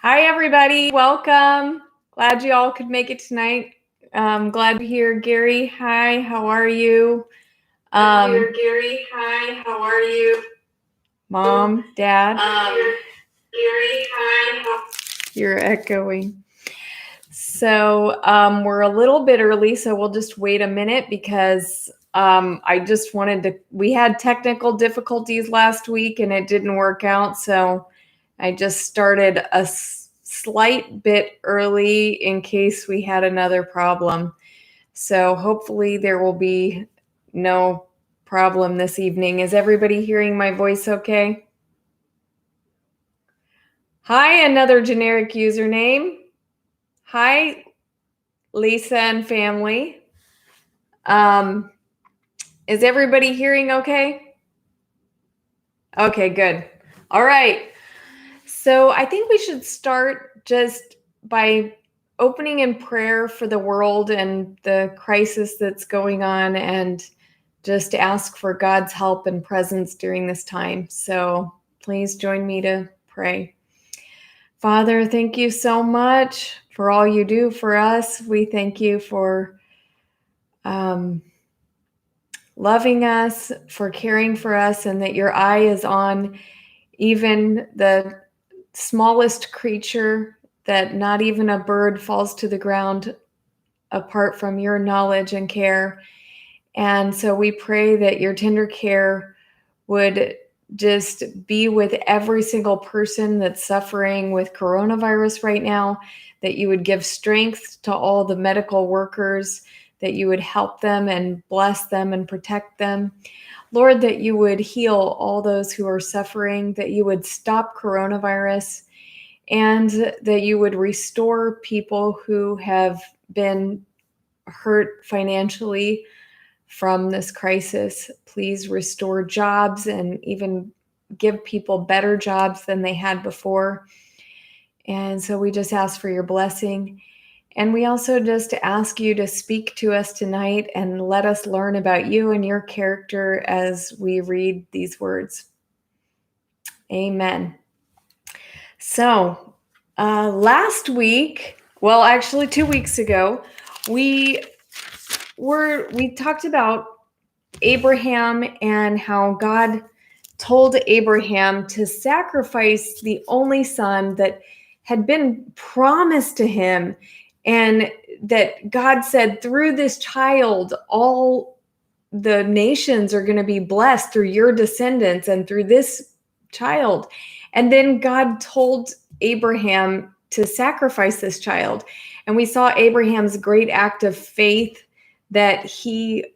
Hi, everybody. Welcome. Glad you all could make it tonight. Glad to hear Gary. Hi, how are you? Gary, hi, how are you? Mom, Dad. Gary, hi. You're echoing. So we're a little bit early, so we'll just wait a minute because we had technical difficulties last week and it didn't work out. So I just started a slight bit early in case we had another problem. So hopefully there will be no problem this evening. Is everybody hearing my voice okay? Hi, another generic username. Hi, Lisa and family. Is everybody hearing okay? Okay, good. All right. So I think we should start just by opening in prayer for the world and the crisis that's going on, and just ask for God's help and presence during this time. So please join me to pray. Father, thank you so much for all you do for us. We thank you for loving us, for caring for us, and that your eye is on even the smallest creature, that not even a bird falls to the ground apart from your knowledge and care. And so we pray that your tender care would just be with every single person that's suffering with coronavirus right now, that you would give strength to all the medical workers, that you would help them and bless them and protect them. Lord, that you would heal all those who are suffering, that you would stop coronavirus, and that you would restore people who have been hurt financially from this crisis. Please restore jobs and even give people better jobs than they had before. And so we just ask for your blessing. And we also just ask you to speak to us tonight and let us learn about you and your character as we read these words. Amen. So last week, well, actually 2 weeks ago, we talked about Abraham and how God told Abraham to sacrifice the only son that had been promised to him, and that God said, through this child, all the nations are going to be blessed through your descendants and through this child. And then God told Abraham to sacrifice this child. And we saw Abraham's great act of faith, that he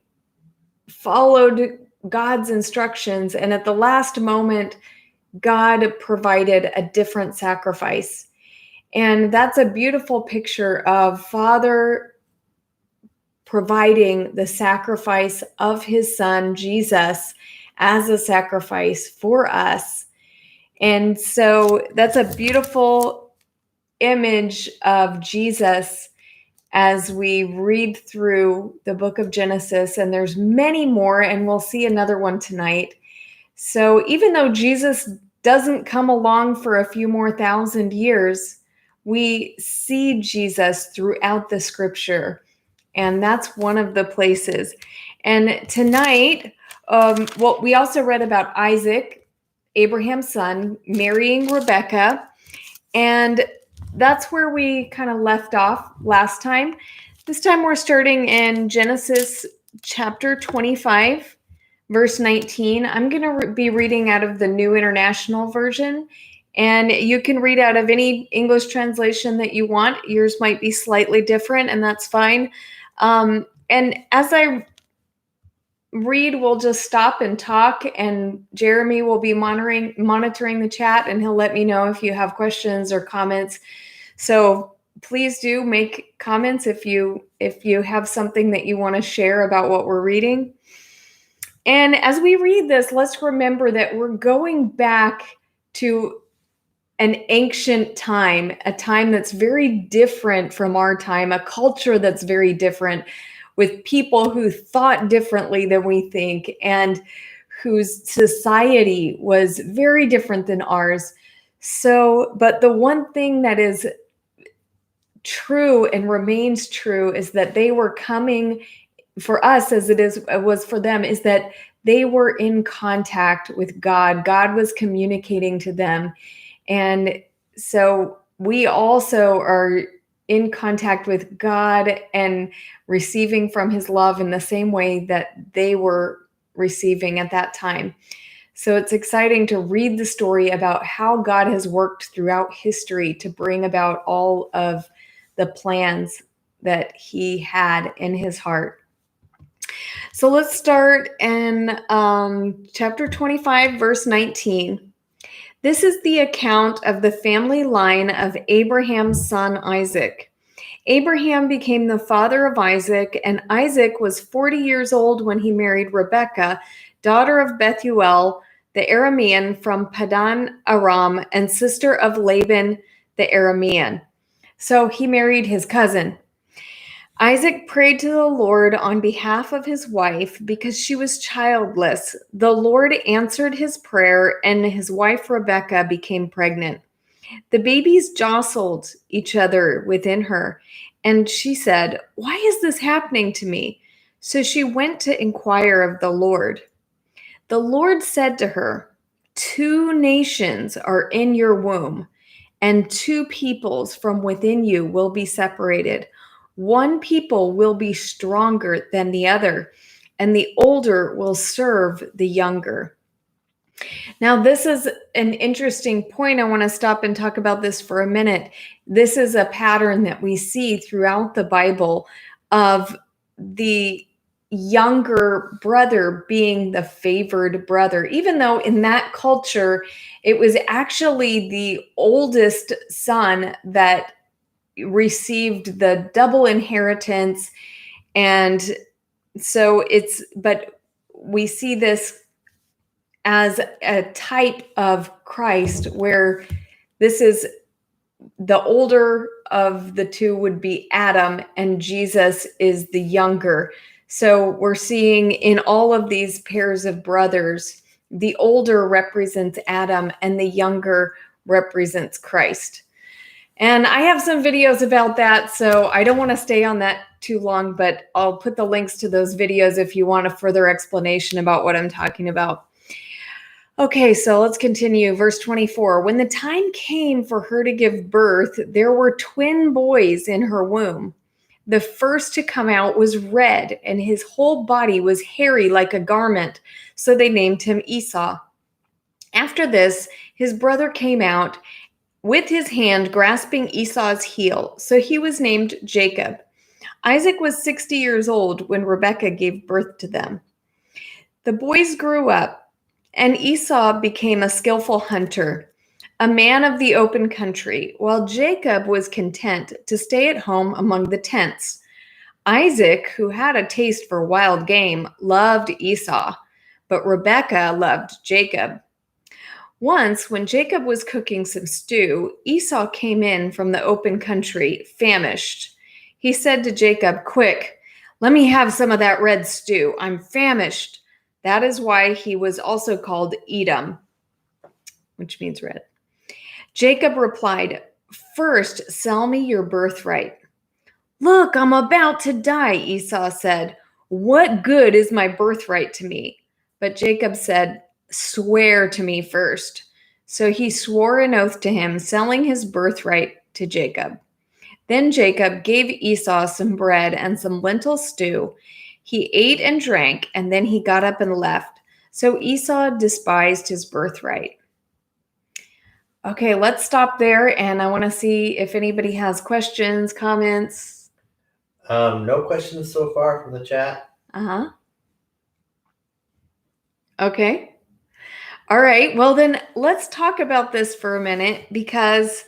followed God's instructions. And at the last moment, God provided a different sacrifice. And that's a beautiful picture of Father providing the sacrifice of his son, Jesus, as a sacrifice for us. And so that's a beautiful image of Jesus as we read through the book of Genesis, and there's many more, and we'll see another one tonight. So even though Jesus doesn't come along for a few more thousand years, we see Jesus throughout the scripture, and that's one of the places. And tonight, we also read about Isaac, Abraham's son, marrying Rebecca, and that's where we kind of left off last time. This time we're starting in Genesis chapter 25, verse 19. I'm going to be reading out of the New International Version, and you can read out of any English translation that you want. Yours might be slightly different, and that's fine. And as I read, we'll just stop and talk, and Jeremy will be monitoring the chat, and he'll let me know if you have questions or comments. So please do make comments if you have something that you want to share about what we're reading. And as we read this, let's remember that we're going back to an ancient time, a time that's very different from our time, a culture that's very different, with people who thought differently than we think, and whose society was very different than ours. So, but the one thing that is true and remains true is that they were coming for us as it was for them, is that they were in contact with God. God was communicating to them. And so we also are in contact with God and receiving from his love in the same way that they were receiving at that time. So it's exciting to read the story about how God has worked throughout history to bring about all of the plans that he had in his heart. So let's start in chapter 25, verse 19. This is the account of the family line of Abraham's son Isaac. Abraham became the father of Isaac, and Isaac was 40 years old when he married Rebekah, daughter of Bethuel, the Aramean from Padan Aram, and sister of Laban the Aramean. So he married his cousin. Isaac prayed to the Lord on behalf of his wife because she was childless. The Lord answered his prayer, and his wife Rebekah became pregnant. The babies jostled each other within her, and she said, "Why is this happening to me?" So she went to inquire of the Lord. The Lord said to her, "Two nations are in your womb, and two peoples from within you will be separated. One people will be stronger than the other, and the older will serve the younger." Now, this is an interesting point. I want to stop and talk about this for a minute. This is a pattern that we see throughout the Bible of the younger brother being the favored brother, even though in that culture, it was actually the oldest son that received the double inheritance. And so but we see this as a type of Christ, where this is the older of the two would be Adam, and Jesus is the younger. So we're seeing in all of these pairs of brothers, the older represents Adam and the younger represents Christ. And I have some videos about that, so I don't want to stay on that too long, but I'll put the links to those videos if you want a further explanation about what I'm talking about. Okay, so let's continue. Verse 24. When the time came for her to give birth, there were twin boys in her womb. The first to come out was red, and his whole body was hairy like a garment, so they named him Esau. After this, his brother came out with his hand grasping Esau's heel, so he was named Jacob. Isaac was 60 years old when Rebekah gave birth to them. The boys grew up, and Esau became a skillful hunter, a man of the open country, while Jacob was content to stay at home among the tents. Isaac, who had a taste for wild game, loved Esau, but Rebekah loved Jacob. Once, when Jacob was cooking some stew, Esau came in from the open country, famished. He said to Jacob, "Quick, let me have some of that red stew. I'm famished." That is why he was also called Edom, which means red. Jacob replied, "First, sell me your birthright." "Look, I'm about to die," Esau said. "What good is my birthright to me?" But Jacob said, "Swear to me first." So he swore an oath to him, selling his birthright to Jacob. Then Jacob gave Esau some bread and some lentil stew. He ate and drank, and then he got up and left. So Esau despised his birthright. Okay, let's stop there, and I want to see if anybody has questions, comments. No questions so far from the chat. Okay. All right. Well, then let's talk about this for a minute, because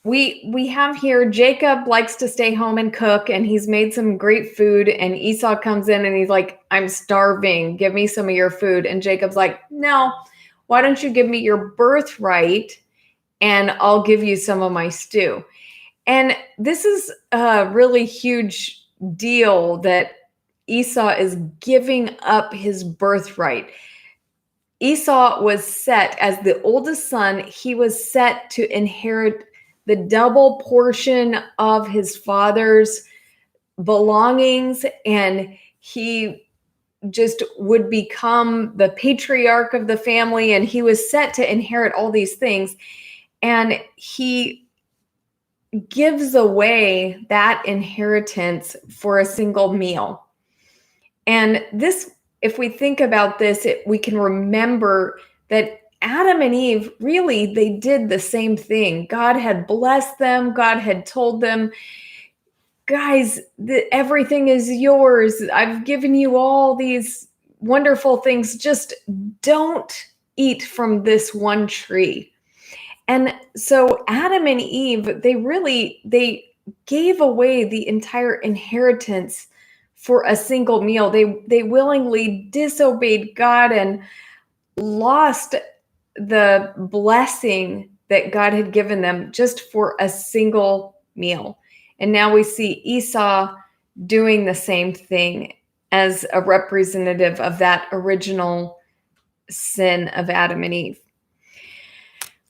we have here Jacob likes to stay home and cook, and he's made some great food, and Esau comes in and he's like, "I'm starving. Give me some of your food." And Jacob's like, "No, why don't you give me your birthright and I'll give you some of my stew?" And this is a really huge deal that Esau is giving up his birthright. Esau was set as the oldest son. He was set to inherit the double portion of his father's belongings, and he just would become the patriarch of the family, and he was set to inherit all these things. And he gives away that inheritance for a single meal. And this, if we think about this, we can remember that Adam and Eve, really, they did the same thing. God had blessed them. God had told them, guys, everything is yours. I've given you all these wonderful things. Just don't eat from this one tree. And so Adam and Eve, they gave away the entire inheritance for a single meal. They willingly disobeyed God and lost the blessing that God had given them just for a single meal. And now we see Esau doing the same thing as a representative of that original sin of Adam and Eve.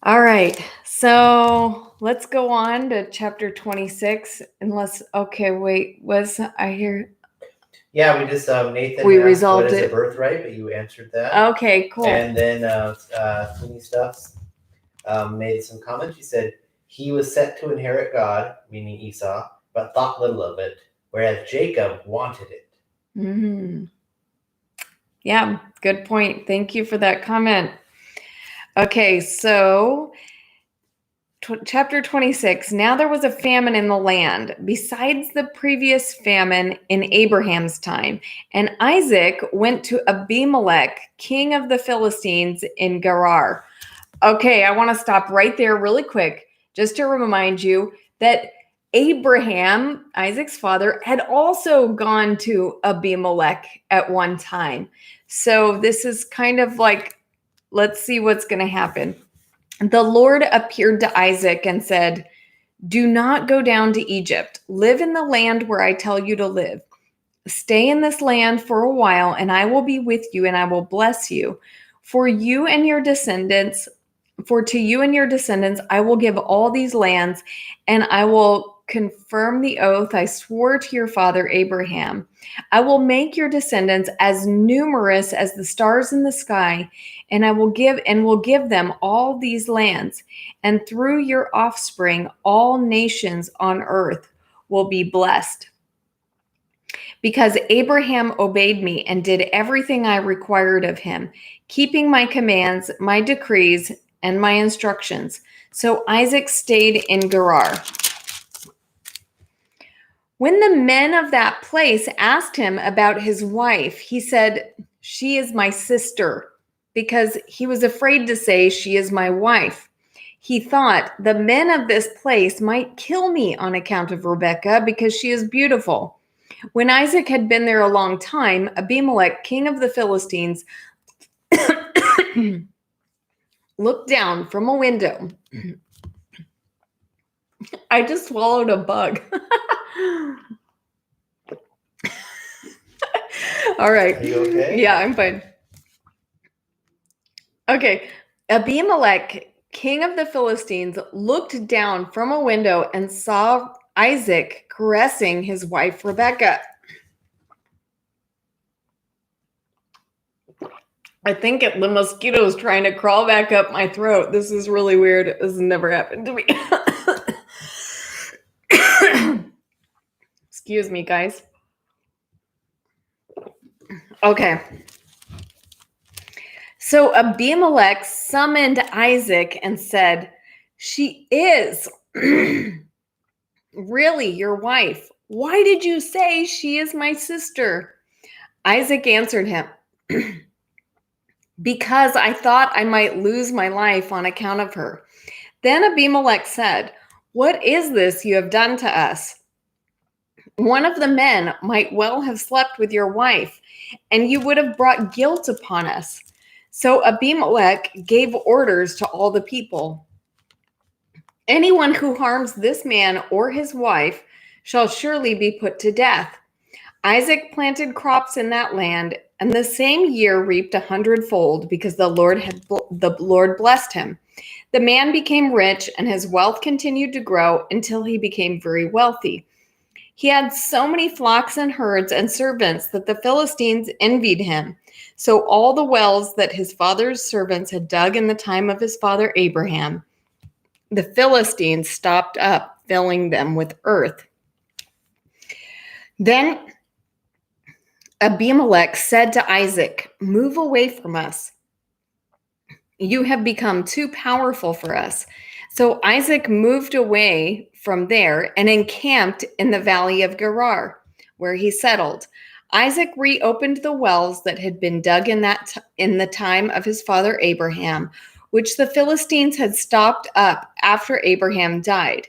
All right, so let's go on to chapter 26. Okay, wait, was I here? Yeah, we just, Nathan We asked resolved what is it. a birthright, but you answered that. Okay, cool. And then Sweeney Stuffs made some comments. She said, he was set to inherit God, meaning Esau, but thought little of it, whereas Jacob wanted it. Mm-hmm. Yeah, good point. Thank you for that comment. Okay, so chapter 26. Now there was a famine in the land, besides the previous famine in Abraham's time. And Isaac went to Abimelech, king of the Philistines, in Gerar. Okay, I want to stop right there really quick, just to remind you that Abraham, Isaac's father, had also gone to Abimelech at one time. So this is kind of like, let's see what's going to happen. The Lord appeared to Isaac and said, "Do not go down to Egypt. Live in the land where I tell you to live. Stay in this land for a while, and I will be with you, and I will bless you. For to you and your descendants, I will give all these lands, and I will confirm the oath I swore to your father Abraham. I will make your descendants as numerous as the stars in the sky, and I will give them all these lands. And through your offspring, all nations on earth will be blessed. Because Abraham obeyed me and did everything I required of him, keeping my commands, my decrees, and my instructions. So Isaac stayed in Gerar. When the men of that place asked him about his wife, he said, 'She is my sister,' because he was afraid to say, 'She is my wife.' He thought, the men of this place might kill me on account of Rebekah because she is beautiful. When Isaac had been there a long time, Abimelech, king of the Philistines, looked down from a window. I just swallowed a bug. All right. Are you okay? Yeah, I'm fine. Okay. Abimelech, king of the Philistines, looked down from a window and saw Isaac caressing his wife Rebekah. I think the mosquito is trying to crawl back up my throat. This is really weird. This has never happened to me. Excuse me, guys. Okay. So Abimelech summoned Isaac and said, "She is really your wife. Why did you say she is my sister?" Isaac answered him, "Because I thought I might lose my life on account of her." Then Abimelech said, "What is this you have done to us? One of the men might well have slept with your wife, and you would have brought guilt upon us." So Abimelech gave orders to all the people, "Anyone who harms this man or his wife shall surely be put to death." Isaac planted crops in that land, and the same year reaped 100-fold, because the Lord blessed him. The man became rich, and his wealth continued to grow until he became very wealthy. He had so many flocks and herds and servants that the Philistines envied him. So all the wells that his father's servants had dug in the time of his father Abraham, the Philistines stopped up filling them with earth. Then Abimelech said to Isaac, "Move away from us. You have become too powerful for us." So Isaac moved away from there and encamped in the valley of Gerar, where he settled. Isaac reopened the wells that had been dug in the time of his father Abraham, which the Philistines had stopped up after Abraham died,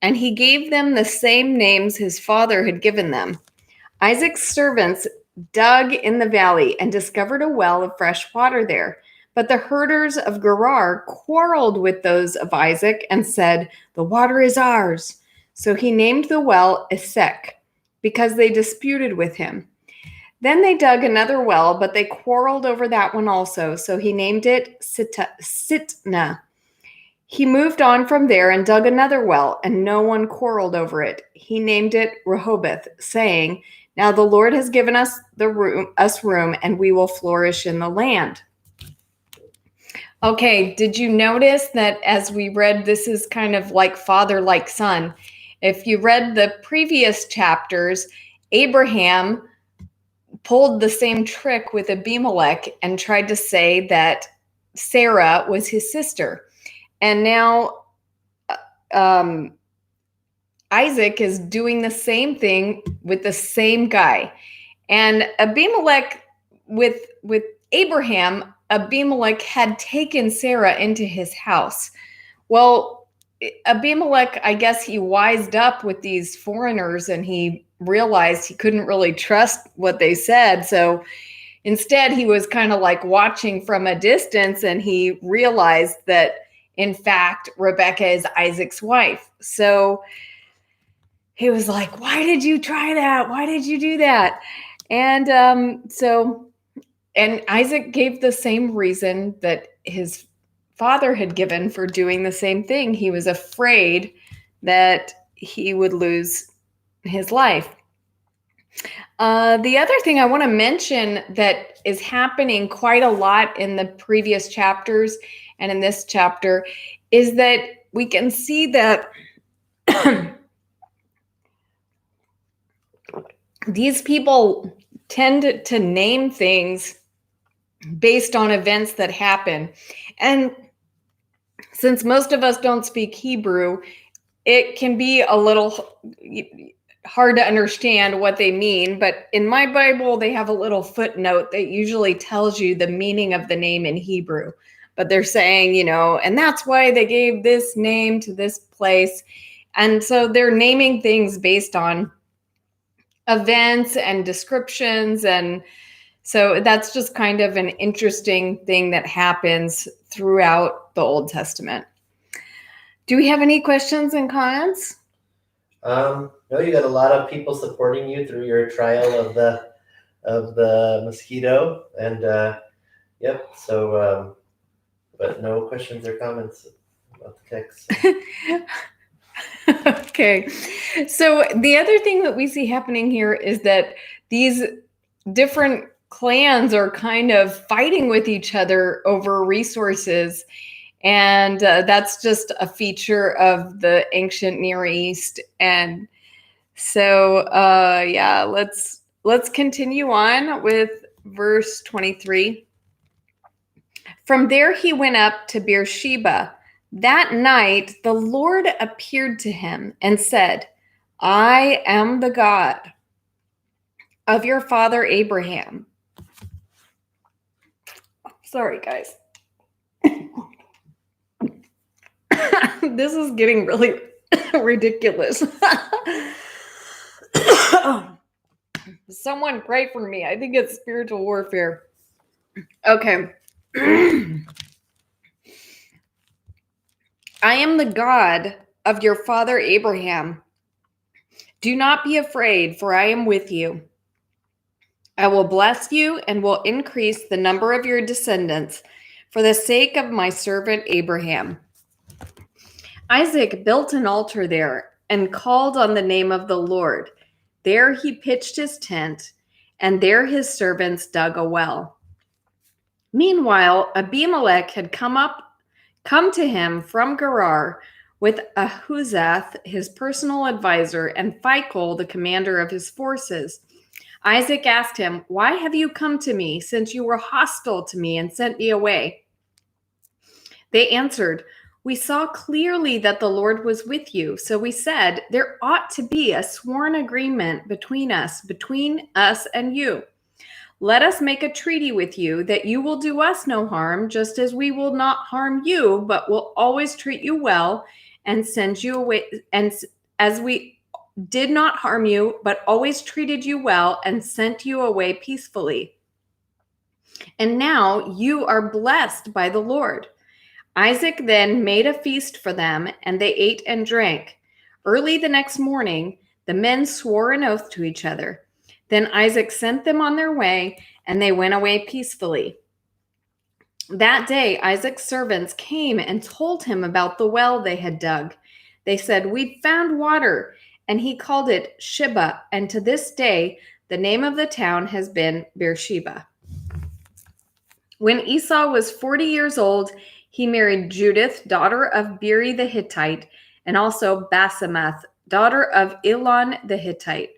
and he gave them the same names his father had given them. Isaac's servants dug in the valley and discovered a well of fresh water there. But the herders of Gerar quarreled with those of Isaac and said, "The water is ours." So he named the well Esek, because they disputed with him. Then they dug another well, but they quarreled over that one also. So he named it Sitnah. He moved on from there and dug another well, and no one quarreled over it. He named it Rehoboth, saying, "Now the Lord has given us room, and we will flourish in the land." Okay, did you notice that as we read, this is kind of like father, like son? If you read the previous chapters, Abraham pulled the same trick with Abimelech and tried to say that Sarah was his sister. And now Isaac is doing the same thing with the same guy. And Abimelech, with Abraham, Abimelech had taken Sarah into his house. Well, Abimelech, I guess he wised up with these foreigners, and he realized he couldn't really trust what they said. So instead, he was kind of like watching from a distance, and he realized that, in fact, Rebecca is Isaac's wife. So he was like, "Why did you try that? Why did you do that?" And and Isaac gave the same reason that his father had given for doing the same thing. He was afraid that he would lose his life. The other thing I want to mention that is happening quite a lot in the previous chapters and in this chapter is that we can see that these people tend to name things based on events that happen. And since most of us don't speak Hebrew, it can be a little hard to understand what they mean. But in my Bible, they have a little footnote that usually tells you the meaning of the name in Hebrew. But they're saying, and that's why they gave this name to this place. And so they're naming things based on events and descriptions. And so that's just kind of an interesting thing that happens throughout the Old Testament. Do we have any questions and comments? No, you got a lot of people supporting you through your trial of the mosquito, and yep. So, but no questions or comments about the text. Okay. So the other thing that we see happening here is that these different clans are kind of fighting with each other over resources. And that's just a feature of the ancient Near East. And so, yeah, let's continue on with verse 23. From there he went up to Beersheba. That night the Lord appeared to him and said, "I am the God of your father Abraham." Sorry, guys. This is getting really ridiculous. Someone pray for me. I think it's spiritual warfare. Okay. I am the God of your father Abraham. Do not be afraid, for I am with you. I will bless you and will increase the number of your descendants for the sake of my servant Abraham." Isaac built an altar there and called on the name of the Lord. There he pitched his tent, and there his servants dug a well. Meanwhile, Abimelech had come to him from Gerar with Ahuzath, his personal advisor, and Phicol, the commander of his forces. Isaac asked him, "Why have you come to me, since you were hostile to me and sent me away?" They answered, "We saw clearly that the Lord was with you, so we said, there ought to be a sworn agreement between us and you. Let us make a treaty with you that you will do us no harm, just as we will not harm you, but will always treat you well and send you away. And as we did not harm you, but always treated you well and sent you away peacefully. And now you are blessed by the Lord." Isaac then made a feast for them, and they ate and drank. Early the next morning, the men swore an oath to each other. Then Isaac sent them on their way, and they went away peacefully. That day, Isaac's servants came and told him about the well they had dug. They said, "We found water," and he called it Sheba, and to this day, the name of the town has been Beersheba. When Esau was 40 years old, he married Judith, daughter of Beeri the Hittite, and also Basemath, daughter of Elon the Hittite.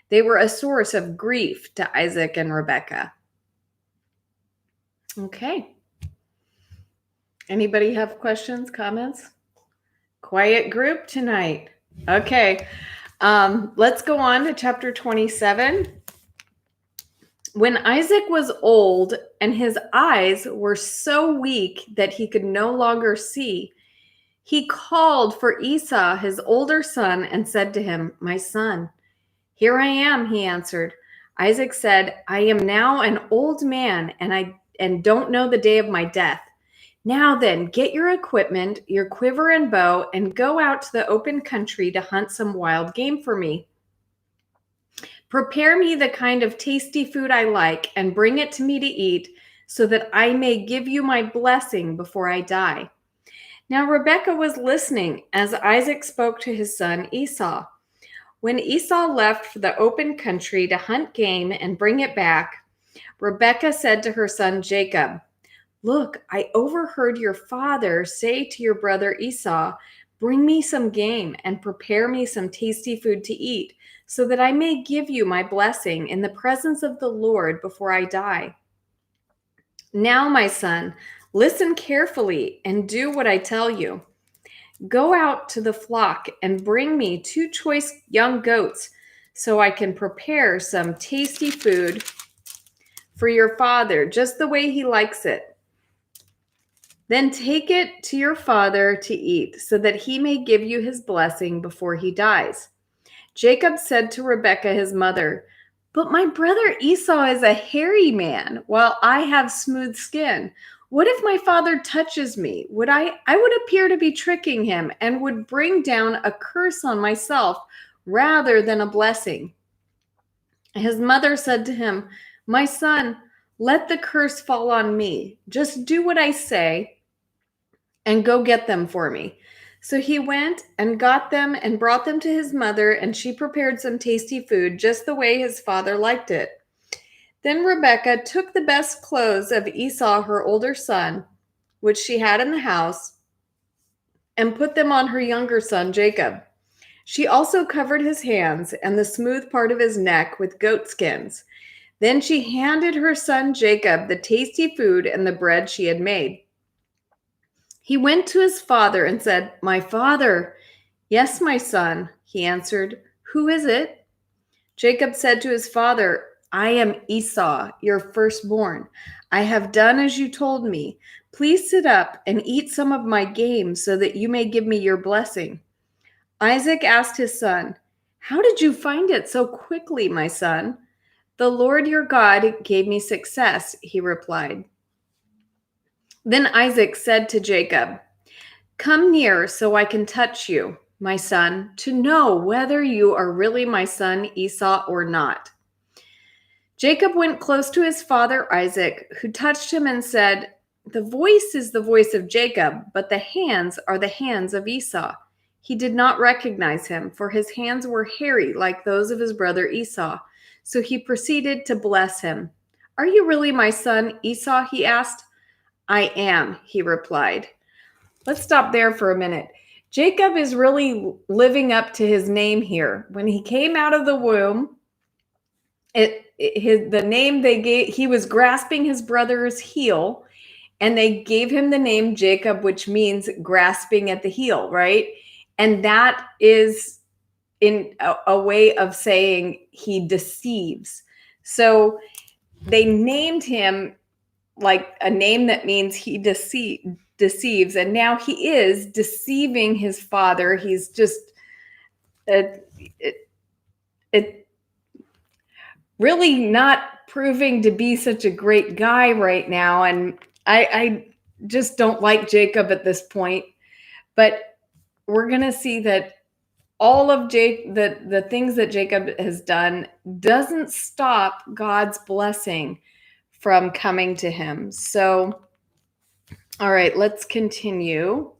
They were a source of grief to Isaac and Rebekah. Okay. Anybody have questions, comments? Quiet group tonight. Okay. Let's go on to chapter 27. When Isaac was old and his eyes were so weak that he could no longer see, he called for Esau, his older son, and said to him, "My son." "Here I am," he answered. Isaac said, "I am now an old man, and don't know the day of my death. Now then, get your equipment, your quiver and bow, and go out to the open country to hunt some wild game for me. Prepare me the kind of tasty food I like and bring it to me to eat, so that I may give you my blessing before I die." Now Rebekah was listening as Isaac spoke to his son Esau. When Esau left for the open country to hunt game and bring it back, Rebekah said to her son Jacob, "Look, I overheard your father say to your brother Esau, 'Bring me some game and prepare me some tasty food to eat, so that I may give you my blessing in the presence of the Lord before I die.' Now, my son, listen carefully and do what I tell you. Go out to the flock and bring me 2 choice young goats, so I can prepare some tasty food for your father, just the way he likes it. Then take it to your father to eat, so that he may give you his blessing before he dies." Jacob said to Rebekah, his mother, "But my brother Esau is a hairy man, while I have smooth skin. What if my father touches me? I would appear to be tricking him and would bring down a curse on myself rather than a blessing." His mother said to him, "My son, let the curse fall on me. Just do what I say and go get them for me." So he went and got them and brought them to his mother, and she prepared some tasty food just the way his father liked it. Then Rebekah took the best clothes of Esau, her older son, which she had in the house, and put them on her younger son, Jacob. She also covered his hands and the smooth part of his neck with goat skins. Then she handed her son Jacob the tasty food and the bread she had made. He went to his father and said, "My father." "Yes, my son," he answered. "Who is it?" Jacob said to his father, "I am Esau, your firstborn. I have done as you told me. Please sit up and eat some of my game so that you may give me your blessing." Isaac asked his son, "How did you find it so quickly, my son?" "The Lord your God gave me success," he replied. Then Isaac said to Jacob, "Come near so I can touch you, my son, to know whether you are really my son Esau or not." Jacob went close to his father Isaac, who touched him and said, "The voice is the voice of Jacob, but the hands are the hands of Esau." He did not recognize him, for his hands were hairy like those of his brother Esau. So he proceeded to bless him. "Are you really my son, Esau?" he asked. "I am," he replied. Let's stop there for a minute. Jacob is really living up to his name here. When he came out of the womb, the name they gave, he was grasping his brother's heel, and they gave him the name Jacob, which means grasping at the heel, right? And that is in a way of saying he deceives. So they named him like a name that means he deceives, and now he is deceiving his father. He's just it really not proving to be such a great guy right now, and I just don't like Jacob at this point. But we're gonna see that all of the things that Jacob has done doesn't stop God's blessing from coming to him. So, all right, let's continue.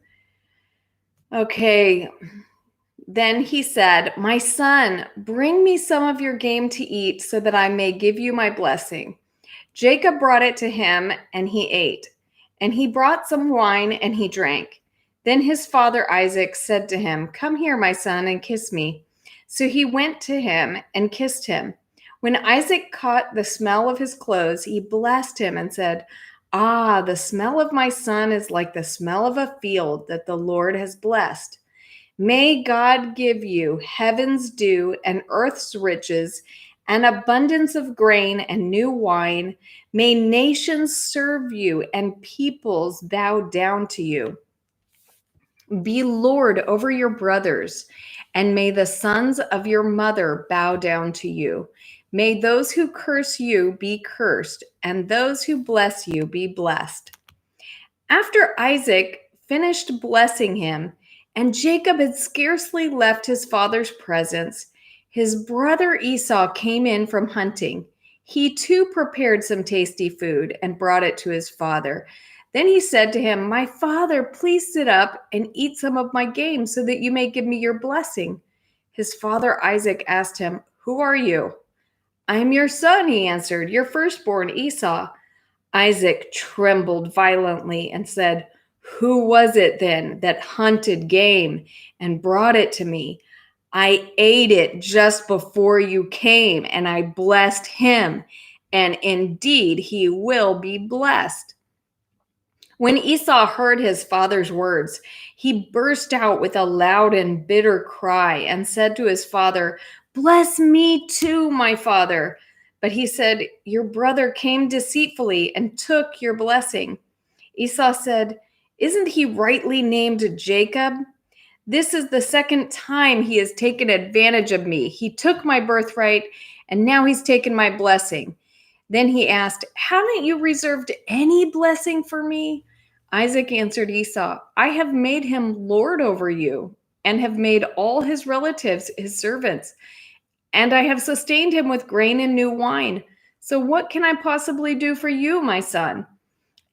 Okay. Then he said, "My son, bring me some of your game to eat so that I may give you my blessing." Jacob brought it to him, and he ate. And he brought some wine, and he drank. Then his father Isaac said to him, "Come here, my son, and kiss me." So he went to him and kissed him. When Isaac caught the smell of his clothes, he blessed him and said, "Ah, the smell of my son is like the smell of a field that the Lord has blessed. May God give you heaven's dew and earth's riches, an abundance of grain and new wine. May nations serve you and peoples bow down to you. Be Lord over your brothers, and may the sons of your mother bow down to you. May those who curse you be cursed, and those who bless you be blessed." After Isaac finished blessing him, and Jacob had scarcely left his father's presence, his brother Esau came in from hunting. He too prepared some tasty food and brought it to his father. Then he said to him, "My father, please sit up and eat some of my game so that you may give me your blessing." His father Isaac asked him, "Who are you?" "I am your son," he answered, "your firstborn Esau." Isaac trembled violently and said, "Who was it then that hunted game and brought it to me? I ate it just before you came, and I blessed him, and indeed he will be blessed." When Esau heard his father's words, he burst out with a loud and bitter cry and said to his father, "Bless me too, my father." But he said, "Your brother came deceitfully and took your blessing." Esau said, "Isn't he rightly named Jacob? This is the second time he has taken advantage of me. He took my birthright, and now he's taken my blessing." Then he asked, "Haven't you reserved any blessing for me?" Isaac answered Esau, "I have made him lord over you, and have made all his relatives his servants, and I have sustained him with grain and new wine. So what can I possibly do for you, my son?"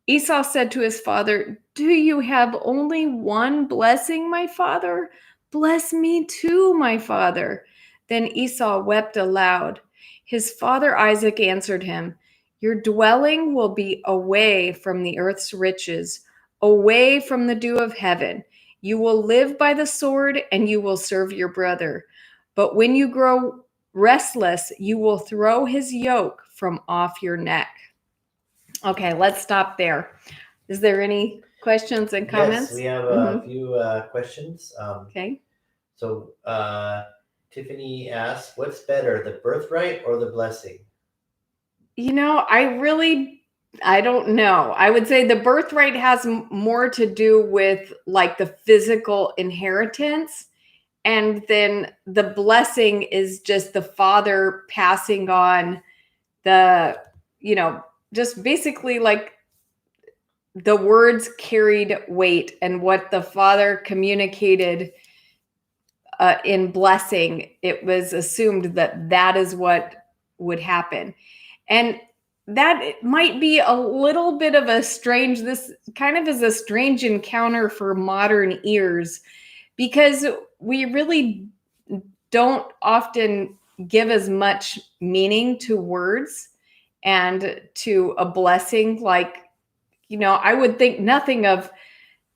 Esau said to his father, "Do you have only one blessing, my father? Bless me too, my father." Then Esau wept aloud. His father Isaac answered him, "Your dwelling will be away from the earth's riches, away from the dew of heaven. You will live by the sword, and you will serve your brother. But when you grow restless, you will throw his yoke from off your neck." Okay, let's stop there. Is there any questions and comments? Yes, we have a few questions. Okay. So Tiffany asks, "What's better, the birthright or the blessing?" You know, I don't know. I would say the birthright has more to do with like the physical inheritance. And then the blessing is just the father passing on the, just basically like the words carried weight, and what the father communicated in blessing, it was assumed that that is what would happen. And that might be a little bit of this kind of is a strange encounter for modern ears, because we really don't often give as much meaning to words and to a blessing. Like, I would think nothing of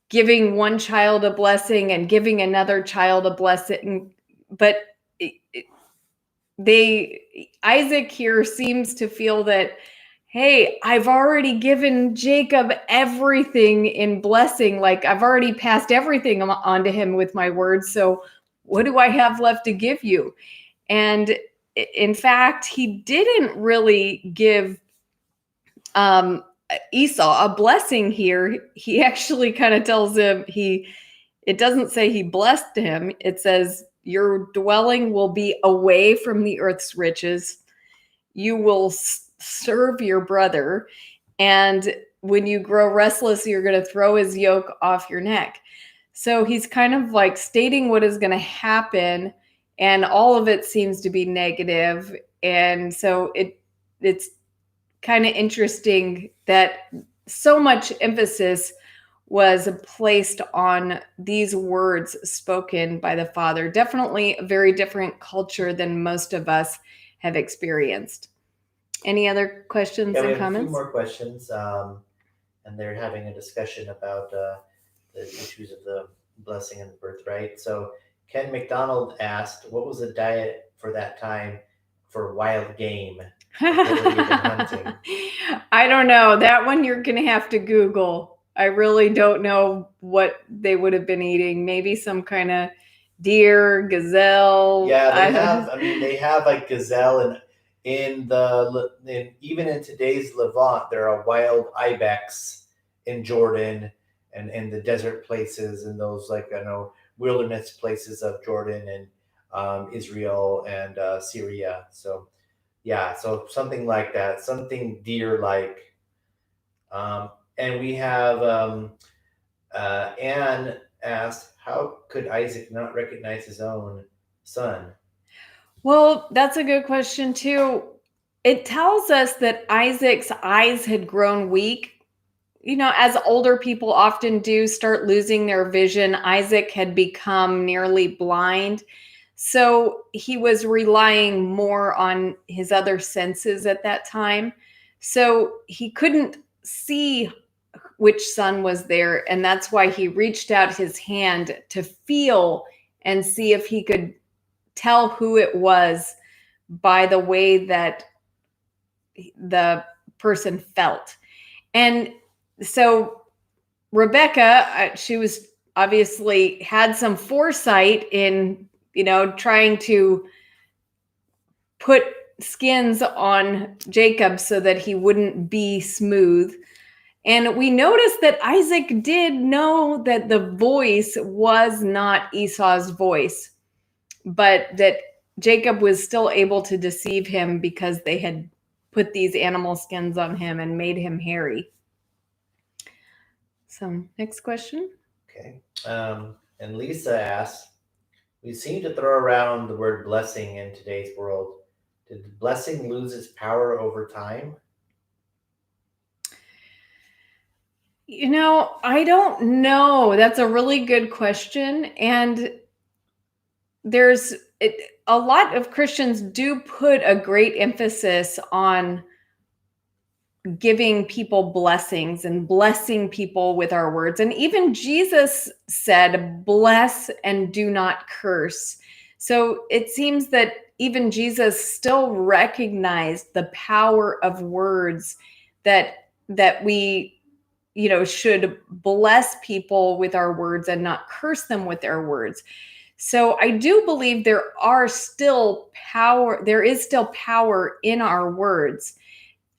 giving one child a blessing and giving another child a blessing, but Isaac here seems to feel that, hey, I've already given Jacob everything in blessing. Like, I've already passed everything on to him with my words. So what do I have left to give you? And in fact, he didn't really give Esau a blessing here. He actually kind of tells him it doesn't say he blessed him. It says, your dwelling will be away from the earth's riches. You will serve your brother. And when you grow restless, you're going to throw his yoke off your neck. So he's kind of like stating what is going to happen. And all of it seems to be negative. And so it's kind of interesting that so much emphasis was placed on these words spoken by the father. Definitely a very different culture than most of us have experienced. Any other questions Yeah, we and have a few comments? more questions, and they're having a discussion about the issues of the blessing and the birthright. So Ken McDonald asked, what was the diet for that time for wild game? What would he have been hunting? I don't know. That one you're going to have to Google. I really don't know what they would have been eating. Maybe some kind of deer, gazelle. Yeah, they have. I mean, they have like gazelle, and even in today's Levant, there are wild ibex in Jordan and in the desert places and those, like, wilderness places of Jordan and Israel and Syria. So yeah, so something like that, something deer like. And we have Anne asked, how could Isaac not recognize his own son? Well, that's a good question too. It tells us that Isaac's eyes had grown weak. As older people often do, start losing their vision. Isaac had become nearly blind. So he was relying more on his other senses at that time. So he couldn't see which son was there. And that's why he reached out his hand to feel and see if he could tell who it was by the way that the person felt. And so Rebecca, she was obviously had some foresight in, trying to put skins on Jacob so that he wouldn't be smooth. And we noticed that Isaac did know that the voice was not Esau's voice, but that Jacob was still able to deceive him because they had put these animal skins on him and made him hairy. So, next question. Okay. And Lisa asks, we seem to throw around the word blessing in today's world. Did blessing lose its power over time? I don't know. That's a really good question. And a lot of Christians do put a great emphasis on giving people blessings and blessing people with our words. And even Jesus said, bless and do not curse. So it seems that even Jesus still recognized the power of words, that we should bless people with our words and not curse them with our words. So I do believe there is still power in our words.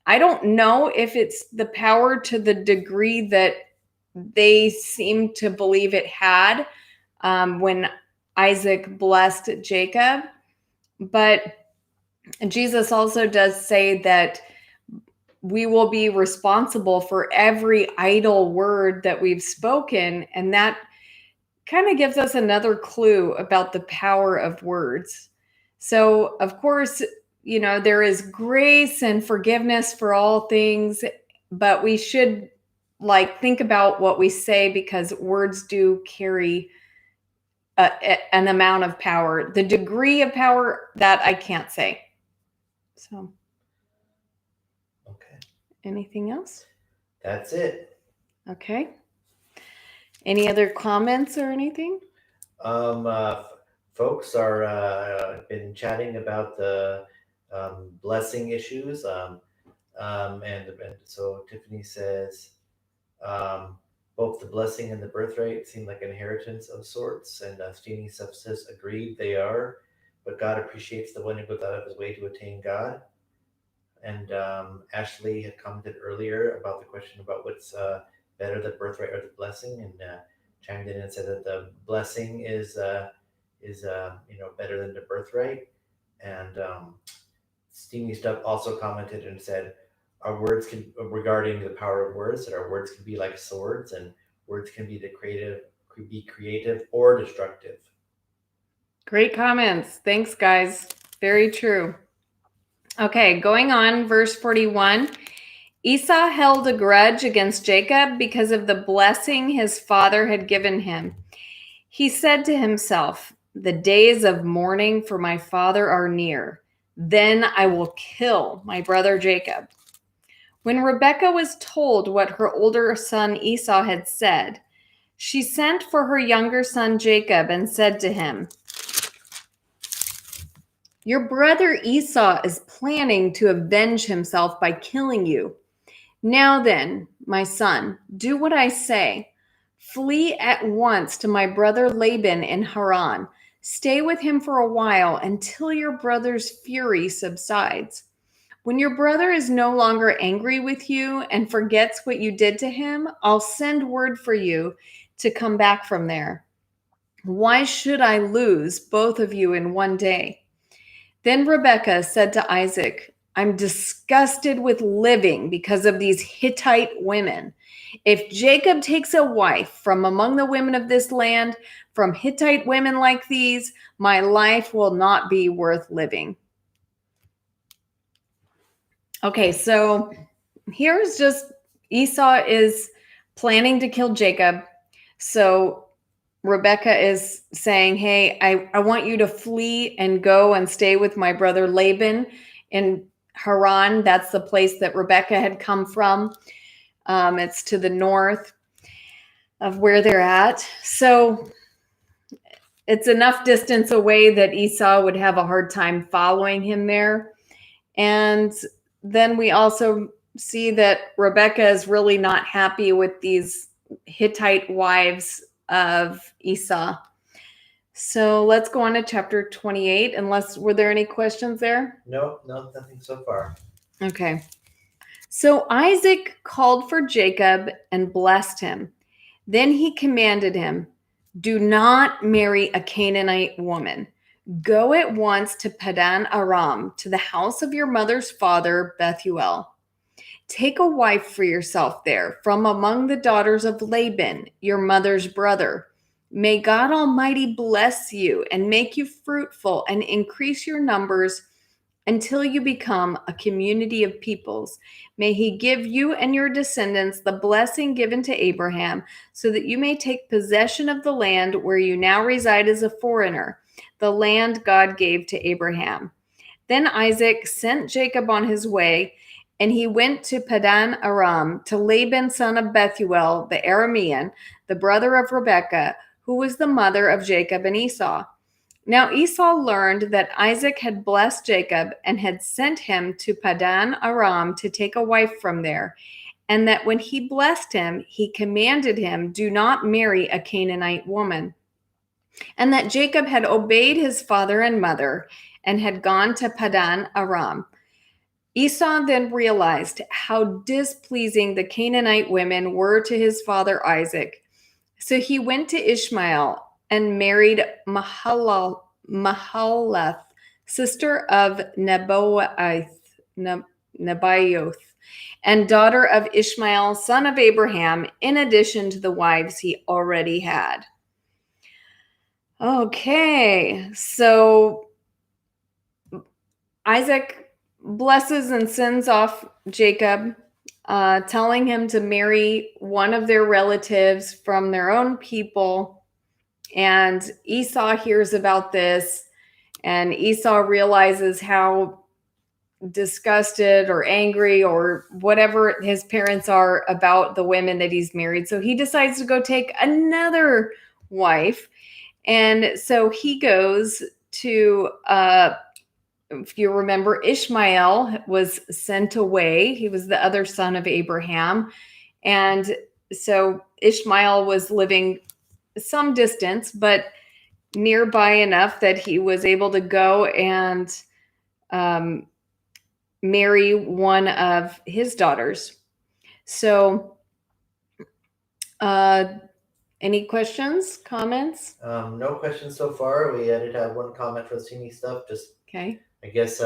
I don't know if it's the power to the degree that they seem to believe it had when Isaac blessed Jacob. But Jesus also does say that we will be responsible for every idle word that we've spoken. And that kind of gives us another clue about the power of words. So, of course, there is grace and forgiveness for all things, but we should think about what we say, because words do carry an amount of power. The degree of power, that I can't say. So, Okay. Anything else? That's it. Okay. Any other comments or anything? Folks are been chatting about the blessing issues. And so Tiffany says, both the blessing and the birthright seem like inheritance of sorts. And Steenie says, agreed, they are. But God appreciates the one who goes out of his way to attain God. And Ashley had commented earlier about the question about what's better, the birthright or the blessing, and chimed in and said that the blessing is better than the birthright. And Steamy Stuff also commented and said, our words can, regarding the power of words, that our words can be like swords, and words can be creative or destructive. Great comments. Thanks, guys. Very true. Okay, going on, verse 41. Esau held a grudge against Jacob because of the blessing his father had given him. He said to himself, the days of mourning for my father are near. Then I will kill my brother Jacob. When Rebekah was told what her older son Esau had said, she sent for her younger son Jacob and said to him, your brother Esau is planning to avenge himself by killing you. Now then, my son, do what I say. Flee at once to my brother Laban in Haran. Stay with him for a while until your brother's fury subsides. When your brother is no longer angry with you and forgets what you did to him, I'll send word for you to come back from there. Why should I lose both of you in one day? Then Rebekah said to Isaac, I'm disgusted with living because of these Hittite women. If Jacob takes a wife from among the women of this land, from Hittite women like these, my life will not be worth living. Okay, so here's just Esau is planning to kill Jacob. So Rebekah is saying, hey, I want you to flee and go and stay with my brother Laban in Haran. That's the place that Rebekah had come from. It's to the north of where they're at. So it's enough distance away that Esau would have a hard time following him there. And then we also see that Rebekah is really not happy with these Hittite wives of Esau. So let's go on to chapter 28. Were there any questions there? No, nothing so far. Okay. So Isaac called for Jacob and blessed him. Then he commanded him, do not marry a Canaanite woman. Go at once to Padan Aram, to the house of your mother's father, Bethuel. Take a wife for yourself there from among the daughters of Laban, your mother's brother. May God Almighty bless you and make you fruitful and increase your numbers until you become a community of peoples. May he give you and your descendants the blessing given to Abraham, so that you may take possession of the land where you now reside as a foreigner, the land God gave to Abraham. Then Isaac sent Jacob on his way, and he went to Padan Aram, to Laban son of Bethuel, the Aramean, the brother of Rebekah, who was the mother of Jacob and Esau. Now Esau learned that Isaac had blessed Jacob and had sent him to Padan Aram to take a wife from there, and that when he blessed him, he commanded him, do not marry a Canaanite woman, and that Jacob had obeyed his father and mother and had gone to Padan Aram. Esau then realized how displeasing the Canaanite women were to his father Isaac. So he went to Ishmael and married Mahalath, sister of Nebaioth, and daughter of Ishmael, son of Abraham, in addition to the wives he already had. Okay, so Isaac blesses and sends off Jacob, telling him to marry one of their relatives from their own people. And Esau hears about this, and Esau realizes how disgusted or angry or whatever his parents are about the women that he's married. So he decides to go take another wife. And so he goes to, if you remember, Ishmael was sent away. He was the other son of Abraham. And so Ishmael was living some distance, but nearby enough that he was able to go and marry one of his daughters. So, any questions, comments? No questions so far. We did have one comment for the Sini stuff. Just Okay. I guess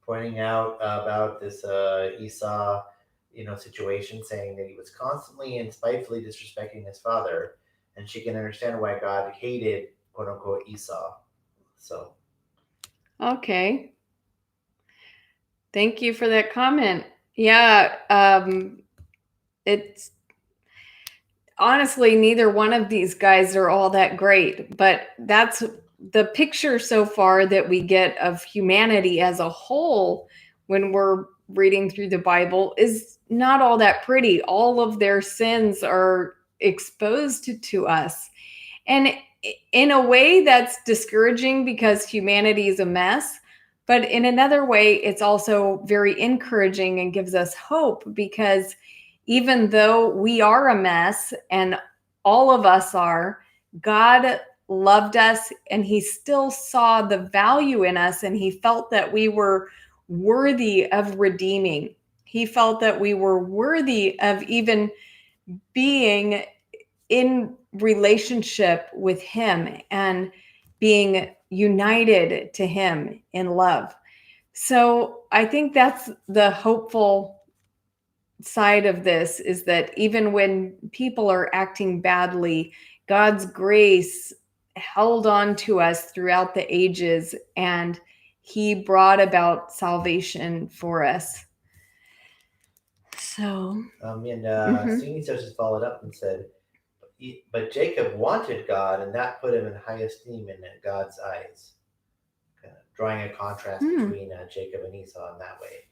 pointing out about this Esau, situation, saying that he was constantly and spitefully disrespecting his father, and she can understand why God hated quote unquote Esau. So. Okay. Thank you for that comment. Yeah, it's honestly neither one of these guys are all that great, but that's the picture so far that we get of humanity as a whole when we're reading through the Bible is not all that pretty. All of their sins are exposed to us. And in a way, that's discouraging because humanity is a mess. But in another way, it's also very encouraging and gives us hope because even though we are a mess and all of us are, God loved us and he still saw the value in us and he felt that we were worthy of redeeming. He felt that we were worthy of even being in relationship with him and being united to him in love. So I think that's the hopeful side of this, is that even when people are acting badly, God's grace held on to us throughout the ages and he brought about salvation for us. So Sini just followed up and said, but Jacob wanted God, and that put him in high esteem in God's eyes. Kind of drawing a contrast between Jacob and Esau in that way.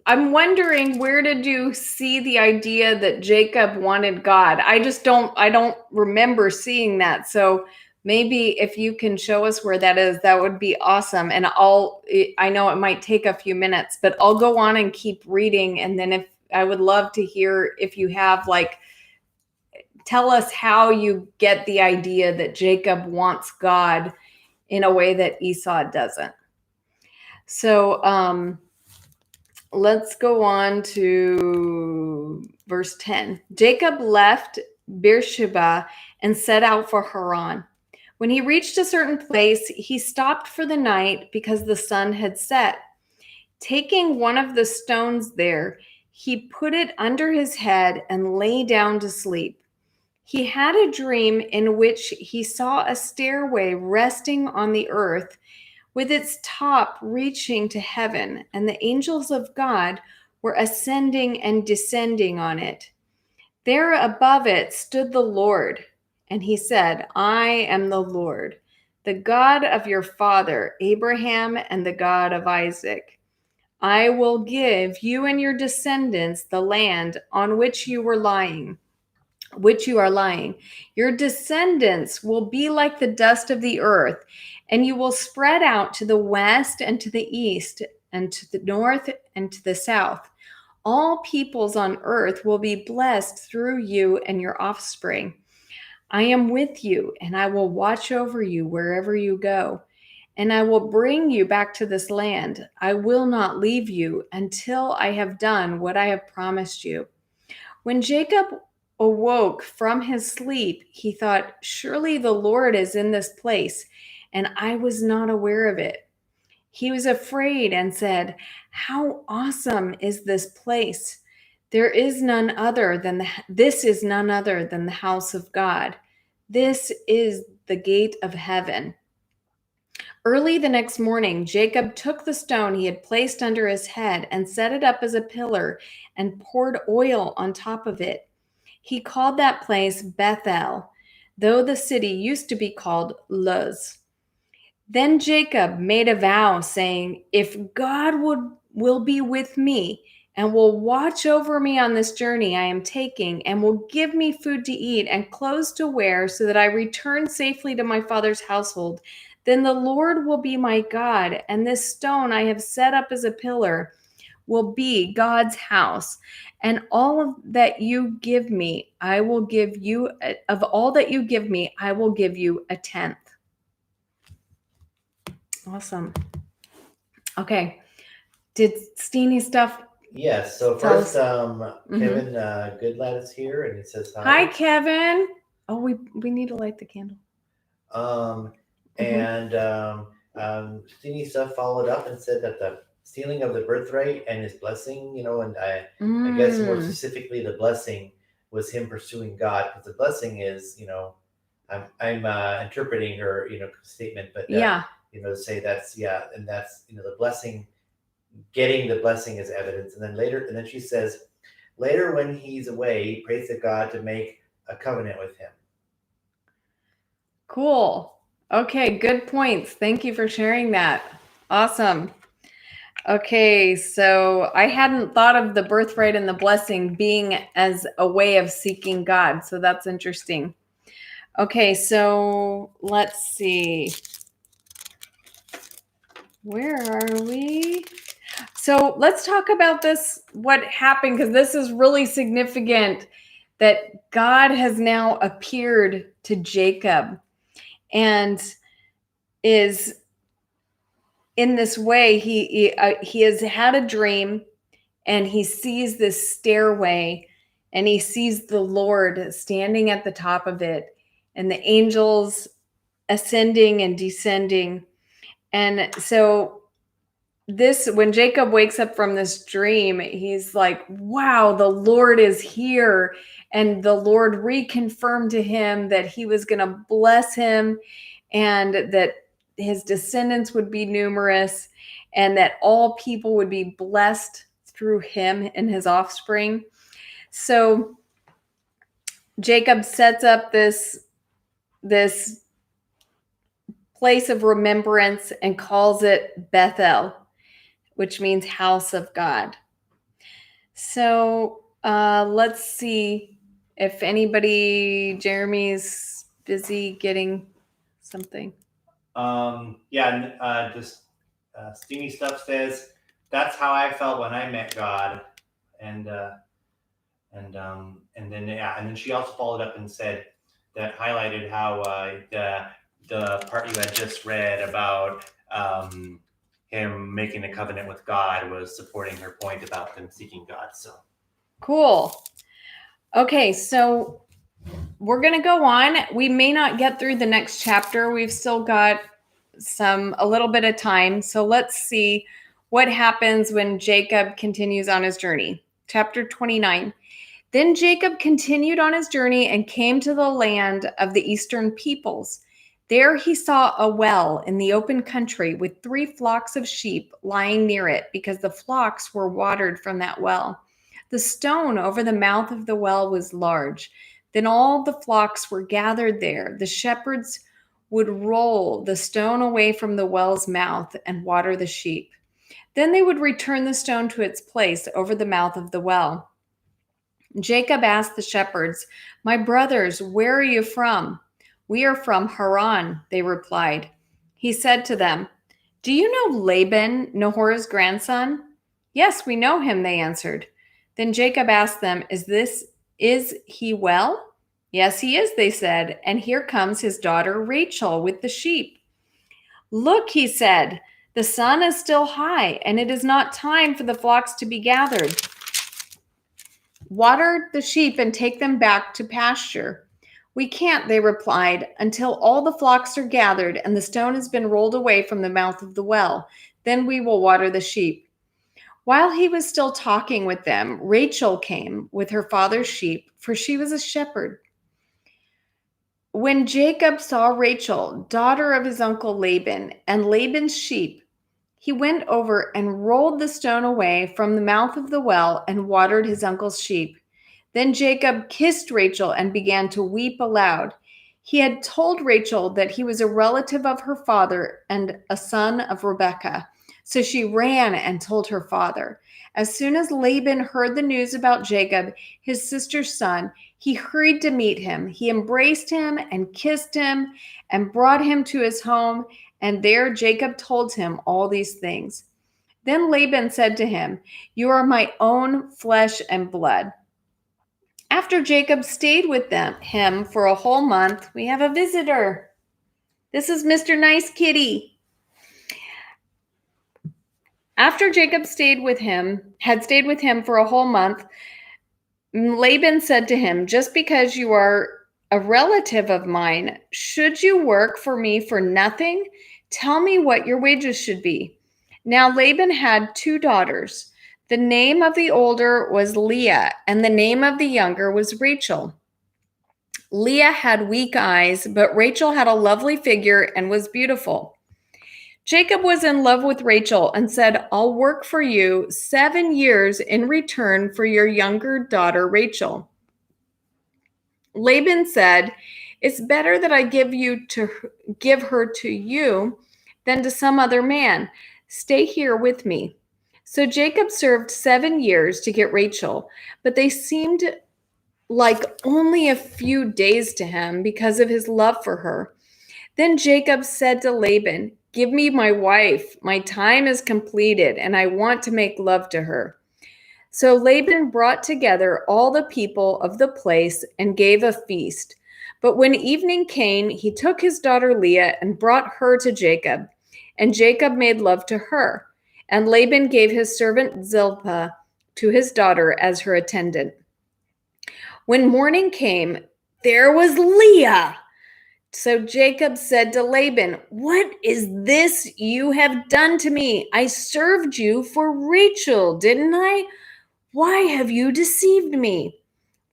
I'm wondering, where did you see the idea that Jacob wanted God? I don't remember seeing that. So maybe if you can show us where that is, that would be awesome. And I know it might take a few minutes, but I'll go on and keep reading. And then I would love to hear if you have tell us how you get the idea that Jacob wants God in a way that Esau doesn't. So let's go on to verse 10. Jacob left Beersheba and set out for Haran. When he reached a certain place, he stopped for the night because the sun had set. Taking one of the stones there, he put it under his head and lay down to sleep. He had a dream in which he saw a stairway resting on the earth with its top reaching to heaven, and the angels of God were ascending and descending on it. There above it stood the Lord, and he said, I am the Lord, the God of your father Abraham and the God of Isaac. I will give you and your descendants the land on which you are lying. Your descendants will be like the dust of the earth, and you will spread out to the west and to the east and to the north and to the south. All peoples on earth will be blessed through you and your offspring. I am with you, and I will watch over you wherever you go, and I will bring you back to this land. I will not leave you until I have done what I have promised you. When Jacob awoke from his sleep, he thought, surely the Lord is in this place, and I was not aware of it. He was afraid and said, how awesome is this place? This is none other than the house of God. This is the gate of heaven. Early the next morning, Jacob took the stone he had placed under his head and set it up as a pillar and poured oil on top of it. He called that place Bethel, though the city used to be called Luz. Then Jacob made a vow, saying, "If God will be with me and will watch over me on this journey I am taking, and will give me food to eat and clothes to wear, so that I return safely to my father's household, then the Lord will be my God, and this stone I have set up as a pillar will be God's house. And all of that you give me, I will give you, of all that you give me, I will give you a tenth." Awesome. Okay. Did Steenie stuff? Yes. So Tell first, us. Kevin Goodlad is here, and he says Hi, Kevin. Oh, we need to light the candle. And Steenie stuff followed up and said that the stealing of the birthright and his blessing, and I guess more specifically, the blessing was him pursuing God, because the blessing is, I'm interpreting her, statement, but Yeah. to say that's and that's the blessing, getting the blessing is evidence, and then she says, later when he's away, he prays to God to make a covenant with him. Cool. Okay, good points. Thank you for sharing that. Awesome. Okay, so I hadn't thought of the birthright and the blessing being as a way of seeking God, so that's interesting. Okay, so let's see. Where are we? So let's talk about this, what happened, because this is really significant that God has now appeared to Jacob and is in this way, he has had a dream, and he sees this stairway, and he sees the Lord standing at the top of it, and the angels ascending and descending. And so when Jacob wakes up from this dream, he's like, wow, the Lord is here. And the Lord reconfirmed to him that he was going to bless him, and that his descendants would be numerous, and that all people would be blessed through him and his offspring. So Jacob sets up this place of remembrance and calls it Bethel, which means house of God. So let's see if Jeremy's busy getting something. Just Steamy Stuff says, that's how I felt when I met God. And then she also followed up and said that highlighted how the part you had just read about him making a covenant with God was supporting her point about them seeking God. So cool. Okay, so we're going to go on. We may not get through the next chapter. We've still got a little bit of time. So let's see what happens when Jacob continues on his journey. Chapter 29. Then Jacob continued on his journey and came to the land of the eastern peoples. There he saw a well in the open country with 3 flocks of sheep lying near it, because the flocks were watered from that well. The stone over the mouth of the well was large. Then all the flocks were gathered there. The shepherds would roll the stone away from the well's mouth and water the sheep. Then they would return the stone to its place over the mouth of the well. Jacob asked the shepherds, "My brothers, where are you from?" "We are from Haran," they replied. He said to them, "Do you know Laban, Nahor's grandson?" "Yes, we know him," they answered. Then Jacob asked them, Is he well?" "Yes, he is," they said, "and here comes his daughter Rachel with the sheep." "Look," he said, "the sun is still high, and it is not time for the flocks to be gathered. Water the sheep and take them back to pasture." "We can't," they replied, "until all the flocks are gathered and the stone has been rolled away from the mouth of the well. Then we will water the sheep." While he was still talking with them, Rachel came with her father's sheep, for she was a shepherd. When Jacob saw Rachel, daughter of his uncle Laban, and Laban's sheep, he went over and rolled the stone away from the mouth of the well and watered his uncle's sheep. Then Jacob kissed Rachel and began to weep aloud. He had told Rachel that he was a relative of her father and a son of Rebekah. So she ran and told her father. As soon as Laban heard the news about Jacob, his sister's son, he hurried to meet him. He embraced him and kissed him and brought him to his home. And there Jacob told him all these things. Then Laban said to him, "You are my own flesh and blood." After Jacob stayed with him for a whole month, we have a visitor. This is Mr. Nice Kitty. After Jacob had stayed with him for a whole month, Laban said to him, "Just because you are a relative of mine, should you work for me for nothing? Tell me what your wages should be." Now Laban had 2 daughters. The name of the older was Leah, and the name of the younger was Rachel. Leah had weak eyes, but Rachel had a lovely figure and was beautiful. Jacob was in love with Rachel and said, "I'll work for you 7 years in return for your younger daughter, Rachel." Laban said, "It's better that I give her to you than to some other man. Stay here with me." So Jacob served 7 years to get Rachel, but they seemed like only a few days to him because of his love for her. Then Jacob said to Laban, "Give me my wife. My time is completed, and I want to make love to her." So Laban brought together all the people of the place and gave a feast. But when evening came, he took his daughter Leah and brought her to Jacob. And Jacob made love to her. And Laban gave his servant Zilpah to his daughter as her attendant. When morning came, there was Leah. So Jacob said to Laban, "What is this you have done to me? I served you for Rachel, didn't I? Why have you deceived me?"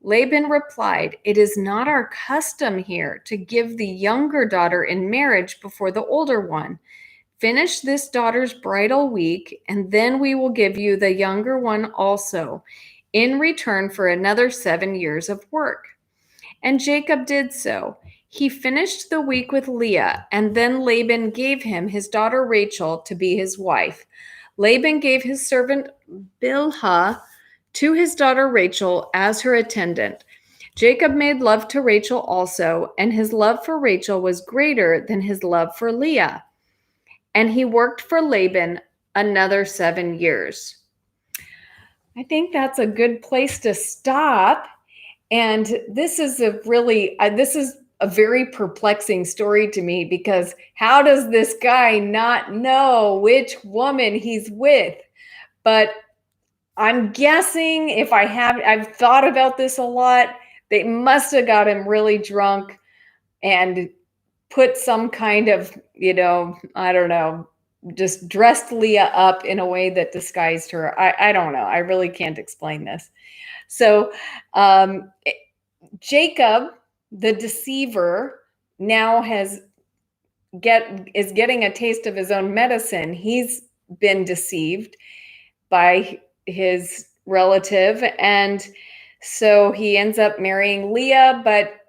Laban replied, "It is not our custom here to give the younger daughter in marriage before the older one. Finish this daughter's bridal week, and then we will give you the younger one also, in return for another 7 years of work." And Jacob did so. He finished the week with Leah, and then Laban gave him his daughter Rachel to be his wife. Laban gave his servant Bilhah to his daughter Rachel as her attendant. Jacob made love to Rachel also, and his love for Rachel was greater than his love for Leah. And he worked for Laban another 7 years. I think that's a good place to stop. And this is a very perplexing story to me, because how does this guy not know which woman he's with? But I'm guessing I've thought about this a lot. They must have got him really drunk and put some kind of, I don't know, just dressed Leah up in a way that disguised her. I don't know. I really can't explain this. So Jacob, the deceiver, now is getting a taste of his own medicine. He's been deceived by his relative, and so he ends up marrying Leah, but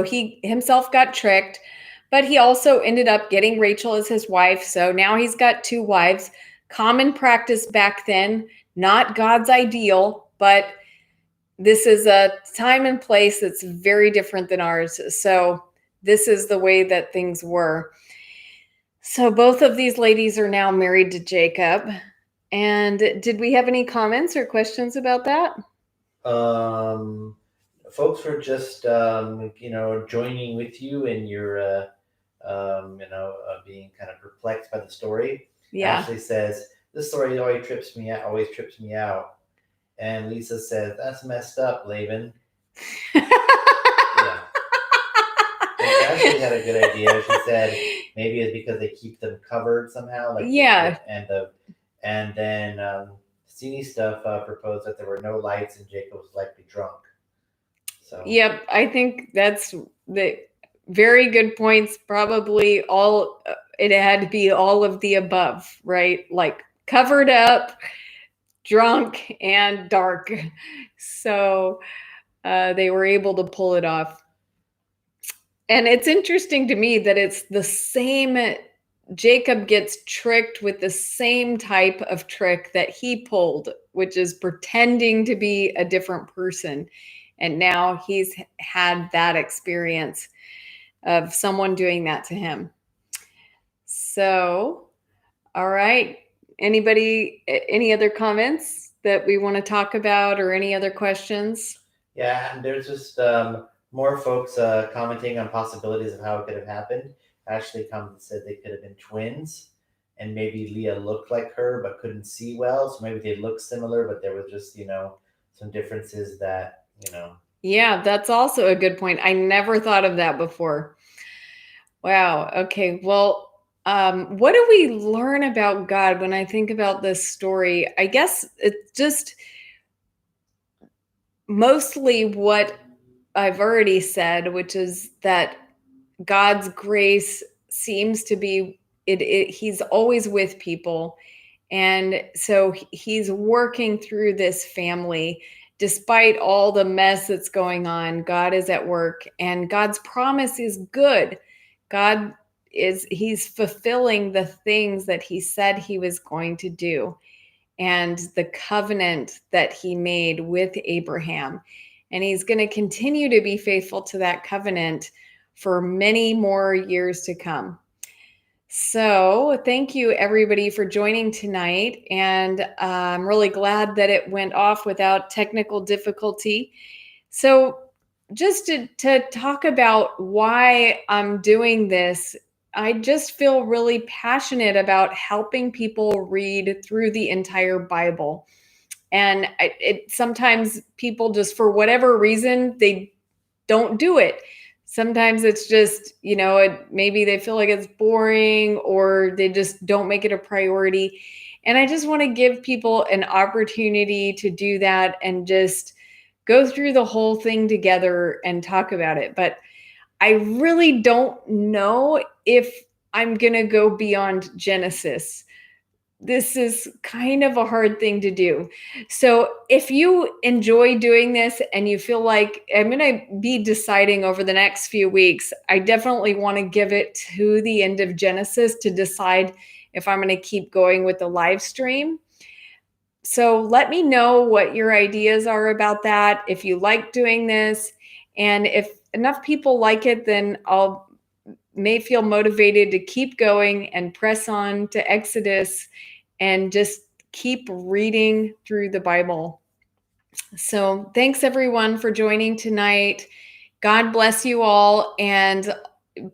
he himself got tricked, but he also ended up getting Rachel as his wife. So now he's got 2 wives. Common practice back then, not God's ideal, but this is a time and place that's very different than ours. So this is the way that things were. So both of these ladies are now married to Jacob. And did we have any comments or questions about that? Folks were just joining with you in your being kind of perplexed by the story. Yeah. Ashley says, "This story always trips me out. And Lisa says, "That's messed up, Laban." Yeah. And Ashley had a good idea. She said maybe it's because they keep them covered somehow. Yeah. And then Steenie Stuff proposed that there were no lights and Jacob was likely drunk. So Yep, I think that's the very good points. Probably all it had to be all of the above, right? Like covered up, drunk, and dark. So they were able to pull it off. And it's interesting to me that it's the same. Jacob gets tricked with the same type of trick that he pulled, which is pretending to be a different person. And now he's had that experience of someone doing that to him. So, all right. Anybody, any other comments that we want to talk about or any other questions? yeah, and there's just more folks commenting on possibilities of how it could have happened. Ashley said they could have been twins, and maybe Leah looked like her but couldn't see well, so maybe they looked similar, but there was just some differences that. Yeah, that's also a good point. I never thought of that before. Wow. Okay. Well, what do we learn about God when I think about this story? I guess it's just mostly what I've already said, which is that God's grace seems to be he's always with people. And so he's working through this family. Despite all the mess that's going on, God is at work, and God's promise is good. He's fulfilling the things that he said he was going to do, and the covenant that he made with Abraham. And he's going to continue to be faithful to that covenant for many more years to come. So thank you, everybody, for joining tonight. And I'm really glad that it went off without technical difficulty. So just to talk about why I'm doing this, I just feel really passionate about helping people read through the entire Bible. And sometimes people just, for whatever reason, they don't do it. Sometimes it's just, maybe they feel like it's boring or they just don't make it a priority. And I just want to give people an opportunity to do that and just go through the whole thing together and talk about it. But I really don't know if I'm going to go beyond Genesis. This is kind of a hard thing to do. So if you enjoy doing this and you feel like I'm going to be deciding over the next few weeks, I definitely want to give it to the end of Genesis to decide if I'm going to keep going with the live stream. So let me know what your ideas are about that, if you like doing this. And if enough people like it, then may feel motivated to keep going and press on to Exodus and just keep reading through the Bible. So thanks everyone for joining tonight. God bless you all. And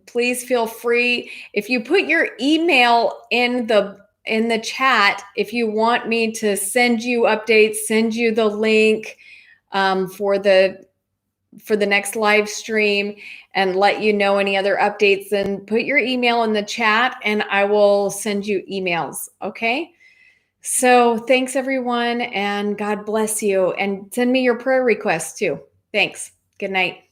please feel free, if you put your email in the chat, if you want me to send you updates, send you the link for the next live stream and let you know any other updates, then put your email in the chat and I will send you emails. Okay. So thanks everyone and God bless you, and send me your prayer requests too. Thanks. Good night.